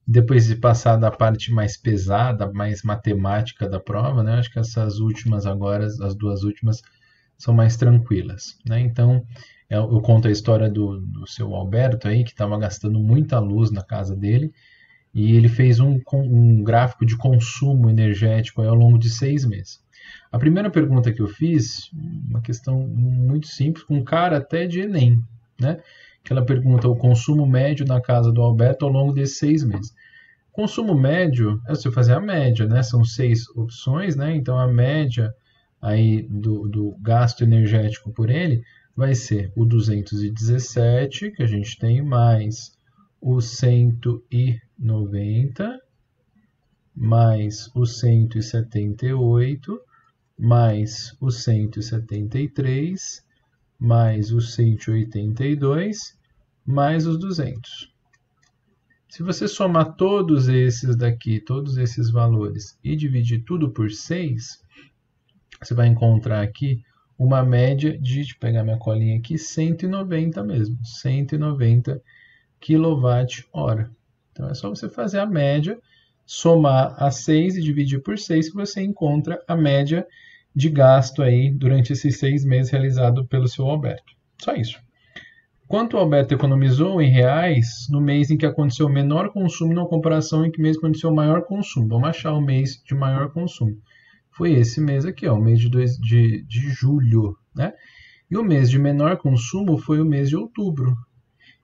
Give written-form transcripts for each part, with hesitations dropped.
Depois de passar da parte mais pesada, mais matemática da prova, né? Acho que essas últimas agora, as duas últimas, são mais tranquilas, né? Então, eu conto a história do seu Alberto aí, que estava gastando muita luz na casa dele, e ele fez um gráfico de consumo energético ao longo de 6 meses. A primeira pergunta que eu fiz, uma questão muito simples, com cara até de Enem, né? Que ela pergunta o consumo médio na casa do Alberto ao longo desses 6 meses. Consumo médio é você fazer a média, né? São 6 opções, né? Então a média aí do gasto energético por ele vai ser o 217 que a gente tem, mais o 190, mais o 178, mais o 173, mais o 182, mais os 200. Se você somar todos esses daqui, todos esses valores, e dividir tudo por 6, você vai encontrar aqui uma média de, deixa eu pegar minha colinha aqui, 190 mesmo, 190 kWh. Então é só você fazer a média, somar a 6 e dividir por 6 que você encontra a média de gasto aí durante esses 6 meses realizado pelo seu Alberto. Só isso. Quanto o Alberto economizou em reais no mês em que aconteceu o menor consumo na comparação em que mês aconteceu o maior consumo? Vamos achar o mês de maior consumo. Foi esse mês aqui, ó, o mês de julho, né? E o mês de menor consumo foi o mês de outubro.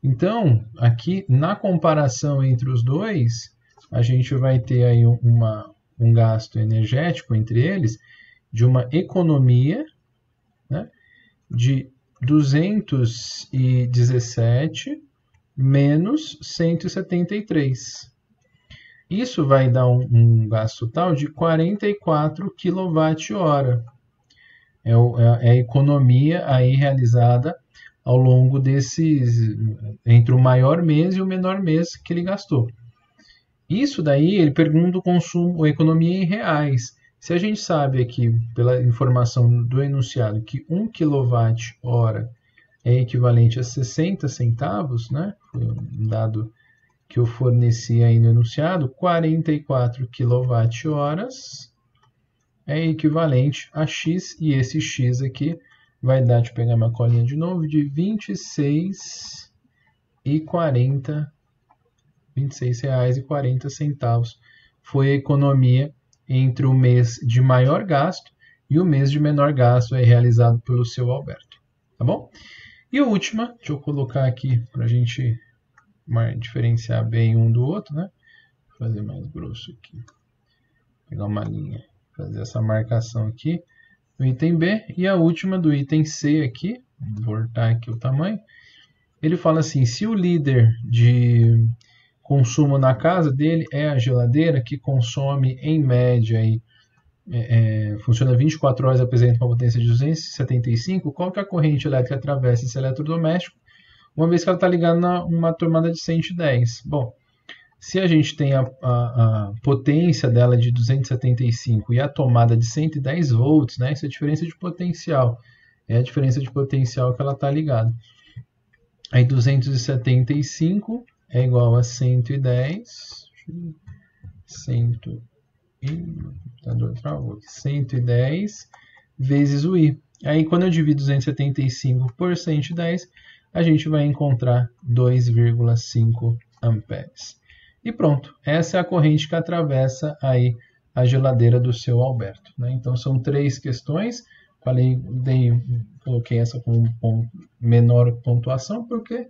Então, aqui na comparação entre os dois, a gente vai ter aí um gasto energético entre eles de uma economia, né, de 217 menos 173. Isso vai dar um gasto total de 44 kWh. É a economia aí realizada ao longo desses, entre o maior mês e o menor mês que ele gastou. Isso daí ele pergunta o consumo, a economia em reais. Se a gente sabe aqui, pela informação do enunciado, que 1 kWh é equivalente a 60 centavos, né? Foi um dado que eu forneci aí no enunciado, 44 kWh é equivalente a X, e esse X aqui vai dar, deixa eu pegar minha colinha de novo, de 26 reais e 40 centavos. Foi a economia entre o mês de maior gasto e o mês de menor gasto realizado pelo seu Alberto. Tá bom? E a última, deixa eu colocar aqui para a gente diferenciar bem um do outro, né? Vou fazer mais grosso aqui. Vou pegar uma linha, fazer essa marcação aqui do item B. E a última do item C aqui, vou voltar aqui o tamanho. Ele fala assim, se o líder de consumo na casa dele é a geladeira, que consome em média aí, funciona 24 horas, apresenta uma potência de 275, qual que é a corrente elétrica que atravessa esse eletrodoméstico, uma vez que ela está ligada numa tomada de 110? Bom, se a gente tem a potência dela de 275 e a tomada de 110 volts, né, isso é a diferença de potencial, é a diferença de potencial que ela está ligada. Aí 275 é igual a 110, 110 vezes o I. Aí quando eu divido 275 por 110, a gente vai encontrar 2,5 amperes. E pronto, essa é a corrente que atravessa aí a geladeira do seu Alberto, né? Então são 3 questões. Coloquei essa com menor pontuação porque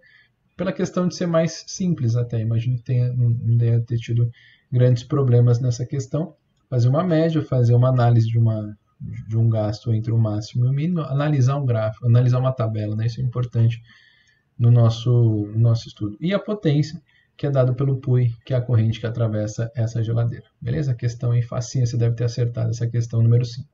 pela questão de ser mais simples até. Imagino que não deve ter tido grandes problemas nessa questão. Fazer uma média, fazer uma análise de um gasto entre o máximo e o mínimo, analisar um gráfico, analisar uma tabela, né? Isso é importante no nosso estudo. E a potência, que é dado pelo PUI, que é a corrente que atravessa essa geladeira. Beleza? A questão aí facinha, você deve ter acertado essa questão número 5.